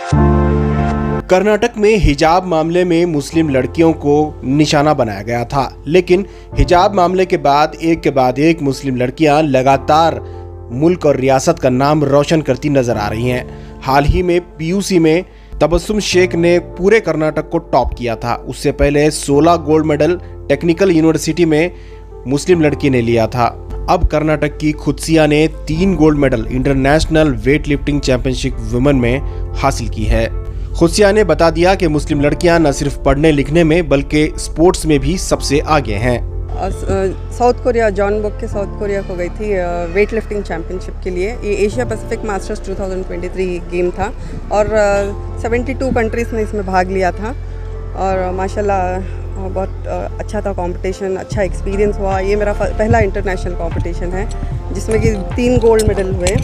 कर्नाटक में हिजाब मामले में मुस्लिम लड़कियों को निशाना बनाया गया था, लेकिन हिजाब मामले के बाद एक मुस्लिम लड़कियां लगातार मुल्क और रियासत का नाम रोशन करती नजर आ रही हैं। हाल ही में पीयूसी में तबस्सुम शेख ने पूरे कर्नाटक को टॉप किया था। उससे पहले 16 गोल्ड मेडल टेक्निकल यूनिवर्सिटी में मुस्लिम लड़की ने लिया था। अब कर्नाटक की खुदसिया ने 3 gold medal international wait lifting championship women में हासिल की है। खुदसिया ने बता दिया कि मुस्लिम लड़कियां न सिर्फ पढ़ने लिखने में बल्कि स्पोर्ट्स में भी सबसे आगे हैं। साउथ कोरिया जॉनबर्ग के साउथ कोरिया को गई थी वेट लिफ्टिंग चैंपियनशिप के लिए। ये एशिया पैसिफिक मास्टर्स 2023 गेम था और 72 कंट्रीज़ ने इसमें भाग लिया था और माशाल्लाह बहुत अच्छा था कंपटीशन, अच्छा एक्सपीरियंस हुआ। ये मेरा पहला इंटरनेशनल कंपटीशन है जिसमें कि 3 गोल्ड मेडल हुए,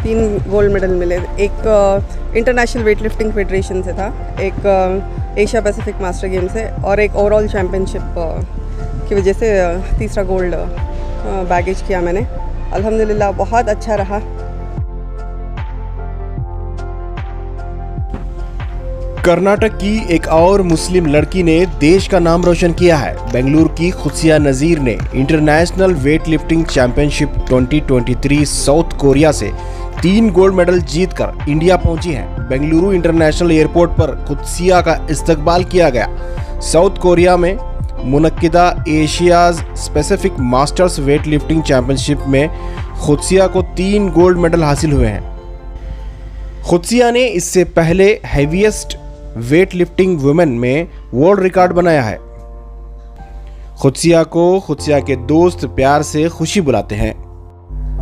3 गोल्ड मेडल मिले। एक इंटरनेशनल वेट लिफ्टिंग फेडरेशन से था, एक एशिया पैसिफिक मास्टर गेम से और एक ओवरऑल चैम्पियनशिप की वजह से तीसरा गोल्ड बैगेज किया मैंने। अल्हम्दुलिल्लाह बहुत अच्छा रहा। कर्नाटक की एक और मुस्लिम लड़की ने देश का नाम रोशन किया है। बेंगलुरु की खुदसिया नज़ीर ने international wait lifting championship 2023 south Korea से 3 गोल्ड मेडल जीतकर इंडिया पहुंची हैं। बेंगलुरु इंटरनेशनल एयरपोर्ट पर खुदसिया का इस्तकबाल किया गया। साउथ कोरिया में मुनक्किदा Asia's specific masters weight lifting championship में खुदसिया को 3 गोल्ड मेडल हासिल हुए हैं। खुदसिया ने इससे पहले हेवीएस्ट वेट लिफ्टिंग वुमेन में वर्ल्ड रिकॉर्ड बनाया है। खुदसिया को खुदसिया के दोस्त प्यार से खुशी बुलाते हैं।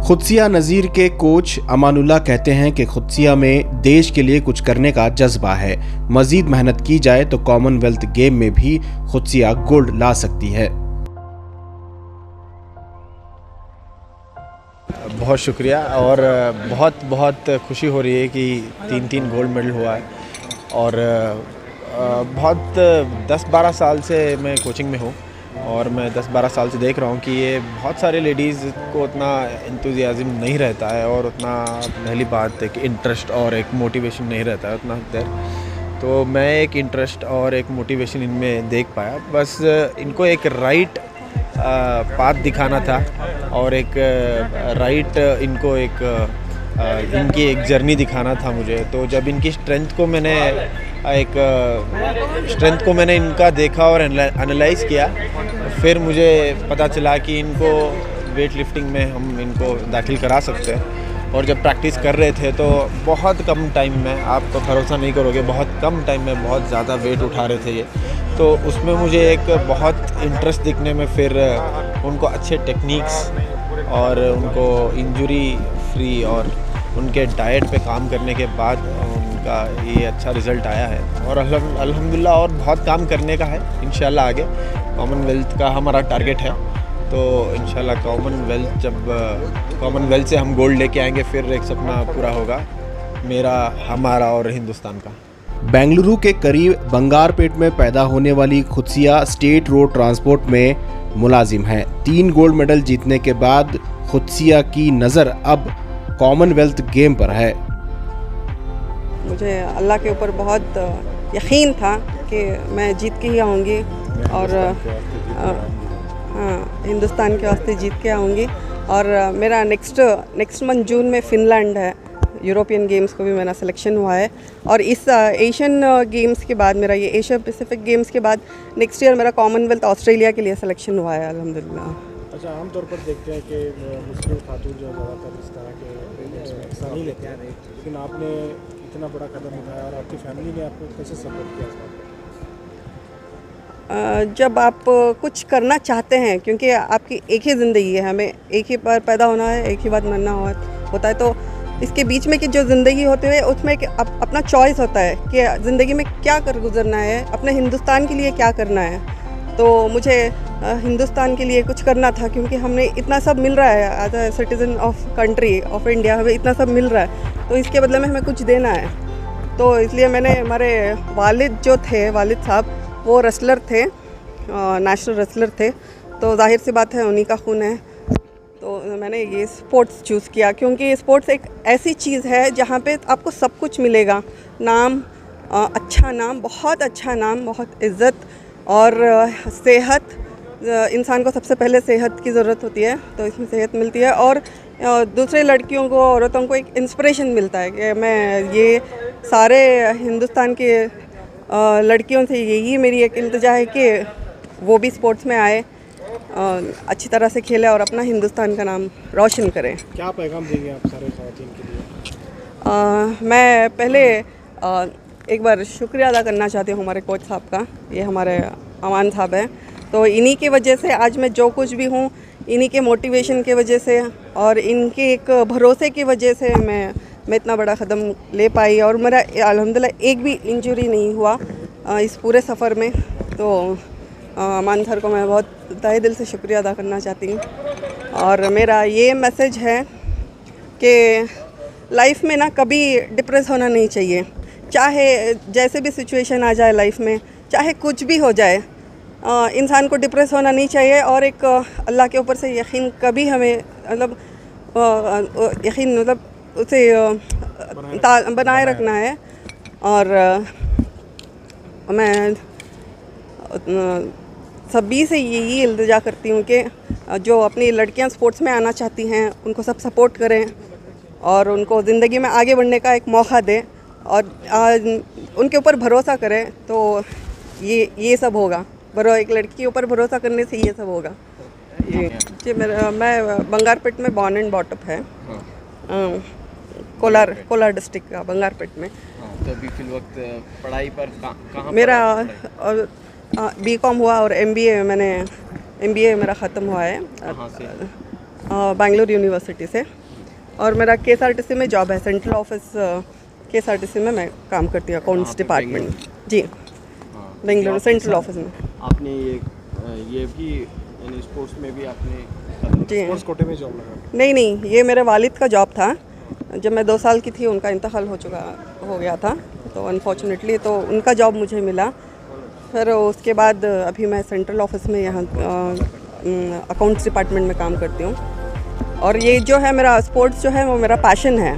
खुदसिया नज़ीर के कोच अमानुल्लाह कहते हैं कि खुदसिया में देश के लिए कुछ करने का जज्बा है। मजीद मेहनत की जाए तो कॉमनवेल्थ गेम में भी खुदसिया गोल्ड ला सकती है। बहुत शुक्रिया और बहुत बहुत खुशी हो रही है कि 3 गोल्ड मेडल हुआ है और बहुत 10-12 साल से मैं कोचिंग में हूँ और मैं 10-12 साल से देख रहा हूँ कि ये बहुत सारे लेडीज़ को उतना इंतुजियाज़म नहीं रहता है और उतना पहली बात है कि इंटरेस्ट और एक मोटिवेशन नहीं रहता है उतना देर। तो मैं एक इंटरेस्ट और एक मोटिवेशन इनमें देख पाया। बस इनको एक राइट पाथ दिखाना था और एक राइट इनको इनकी एक जर्नी दिखाना था मुझे। तो जब इनकी स्ट्रेंथ को मैंने इनका देखा और एनालाइज़ किया, फिर मुझे पता चला कि इनको वेट लिफ्टिंग में हम इनको दाखिल करा सकते हैं। और जब प्रैक्टिस कर रहे थे तो बहुत कम टाइम में, आप तो भरोसा नहीं करोगे, बहुत कम टाइम में बहुत ज़्यादा वेट उठा रहे थे ये। तो उसमें मुझे एक बहुत इंटरेस्ट दिखने में, फिर उनको अच्छे टेक्निक्स और उनको इंजरी फ्री और उनके डाइट पे काम करने के बाद उनका ये अच्छा रिज़ल्ट आया है। और अल्हम्दुलिल्लाह और बहुत काम करने का है इंशाल्लाह। आगे कॉमनवेल्थ का हमारा टारगेट है, तो इंशाल्लाह कॉमनवेल्थ से हम गोल्ड लेके आएंगे। फिर एक सपना पूरा होगा मेरा, हमारा और हिंदुस्तान का। बेंगलुरु के करीब बंगारपेट में पैदा होने वाली खुदसिया स्टेट रोड ट्रांसपोर्ट में मुलाजिम है। 3 गोल्ड मेडल जीतने के बाद खुदसिया की नज़र अब कॉमनवेल्थ गेम पर है। मुझे अल्लाह के ऊपर बहुत यकीन था कि मैं जीत के ही आऊँगी और हिंदुस्तान के वास्ते जीत के आऊँगी। और मेरा नेक्स्ट मंथ जून में फ़िनलैंड है, यूरोपियन गेम्स को भी मेरा सिलेक्शन हुआ है। और इस एशियन गेम्स के बाद, मेरा ये एशिया पैसिफिक गेम्स के बाद नेक्स्ट ईयर मेरा कॉमनवेल्थ ऑस्ट्रेलिया के लिए सिलेक्शन हुआ है अल्हम्दुलिल्लाह। अच्छा, आमतौर पर देखते हैं कि मुस्लिम खातून जो ज़्यादातर इस तरह के इवेंट्स में हिस्सा नहीं लेते हैं, लेकिन आपने इतना बड़ा कदम उठाया और आपकी फैमिली ने आपको कैसे सपोर्ट किया इस बात पर? जब आप कुछ करना चाहते हैं, क्योंकि आपकी एक ही ज़िंदगी है, हमें एक ही बार पैदा होना है, एक ही बार मरना होता है, तो इसके बीच में की जो ज़िंदगी होती है उसमें एक अपना चॉइस होता है कि ज़िंदगी में क्या कर गुजरना है, अपने हिंदुस्तान के लिए क्या करना है। तो मुझे हिंदुस्तान के लिए कुछ करना था, क्योंकि हमने इतना सब मिल रहा है as a citizen of country of India, हमें इतना सब मिल रहा है, तो इसके बदले में हमें कुछ देना है। तो इसलिए मैंने, हमारे वालिद जो थे, वालिद साहब वो रेसलर थे, नेशनल रेसलर थे, तो जाहिर सी बात है उन्हीं का खून है। तो मैंने ये स्पोर्ट्स चूज़ किया क्योंकि स्पोर्ट्स एक ऐसी चीज़ है जहाँ पे आपको सब कुछ मिलेगा। नाम, अच्छा नाम, बहुत अच्छा नाम, बहुत इज़्ज़त और सेहत। इंसान को सबसे पहले सेहत की ज़रूरत होती है, तो इसमें सेहत मिलती है और दूसरे लड़कियों को, औरतों को एक इंस्पिरेशन मिलता है कि मैं ये सारे हिंदुस्तान के लड़कियों से यही मेरी एक इल्तिजा है कि वो भी स्पोर्ट्स में आए, अच्छी तरह से खेले और अपना हिंदुस्तान का नाम रोशन करें। क्या पैगाम देंगे आप सारे ख़वातीन के लिए? मैं पहले एक बार शुक्रिया अदा करना चाहती हूँ हमारे कोच साहब का। ये हमारे अमान साहब हैं, तो इन्हीं की वजह से आज मैं जो कुछ भी हूँ, इन्हीं के मोटिवेशन की वजह से और इनके एक भरोसे की वजह से मैं इतना बड़ा कदम ले पाई और मेरा अल्हम्दुलिल्लाह एक भी इंजरी नहीं हुआ इस पूरे सफ़र में। तो अमान सर को मैं बहुत तहे दिल से शुक्रिया अदा करना चाहती हूँ और मेरा ये मैसेज है कि लाइफ में ना कभी डिप्रेस होना नहीं चाहिए। चाहे जैसे भी सिचुएशन आ जाए लाइफ में, चाहे कुछ भी हो जाए, इंसान को डिप्रेस होना नहीं चाहिए और एक अल्लाह के ऊपर से यकीन कभी हमें मतलब यकीन मतलब उसे बनाए रखना है। और मैं सभी से यही इल्तिजा करती हूँ कि जो अपनी लड़कियाँ स्पोर्ट्स में आना चाहती हैं उनको सब सपोर्ट करें और उनको ज़िंदगी में आगे बढ़ने का एक मौका दें और उनके ऊपर भरोसा करें, तो ये सब होगा। एक लड़की के ऊपर भरोसा करने से ये सब होगा। जी मैं बंगारपेट में बॉर्न एंड बॉटअप है, कोलार डिस्ट्रिक्ट का बंगारपेट में। तो अभी फिल वक्त पढ़ाई पर कहाँ मेरा बीकॉम हुआ और एमबीए मेरा ख़त्म हुआ है बेंगलुरु यूनिवर्सिटी से और मेरा केएसआरटीसी में जॉब है। सेंट्रल ऑफिस केएसआरटीसी में मैं काम करती हूँ, अकाउंट्स डिपार्टमेंट। जी बेंगलुरु सेंट्रल ऑफिस में। आपने ये भी यानी स्पोर्ट्स में भी आपने जी स्पोर्ट्स कोटे में जॉब लगा? नहीं, ये मेरे वालिद का जॉब था। जब मैं 2 साल की थी उनका इंतकाल हो गया था, तो अनफॉर्चुनेटली तो उनका जॉब मुझे मिला। फिर उसके बाद अभी मैं सेंट्रल ऑफिस में यहाँ अकाउंट्स डिपार्टमेंट में काम करती हूँ और ये जो है मेरा स्पोर्ट्स जो है वो मेरा पैशन है।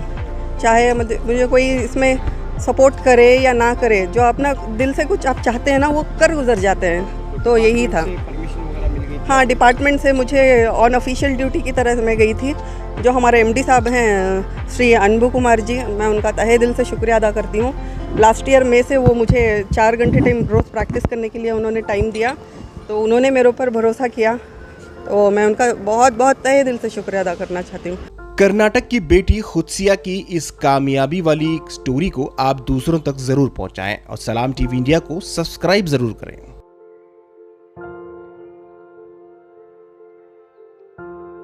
चाहे मुझे कोई इसमें सपोर्ट करे या ना करे, जो अपना दिल से कुछ आप चाहते हैं ना वो कर गुजर जाते हैं, तो यही था। परमिशन वगैरह मिल गई? हाँ, डिपार्टमेंट से मुझे ऑन ऑफिशियल ड्यूटी की तरह मैं गई थी। जो हमारे एमडी साहब हैं श्री अनबू कुमार जी, मैं उनका तहे दिल से शुक्रिया अदा करती हूँ। लास्ट ईयर में से वो मुझे 4 घंटे टाइम रोज़ प्रैक्टिस करने के लिए उन्होंने टाइम दिया, तो उन्होंने मेरे ऊपर भरोसा किया, तो मैं उनका बहुत बहुत तहे दिल से शुक्रिया अदा करना चाहती हूँ। कर्नाटक की बेटी खुदसिया की इस कामयाबी वाली स्टोरी को आप दूसरों तक जरूर पहुंचाएं और सलाम टीवी इंडिया को सब्सक्राइब जरूर करें।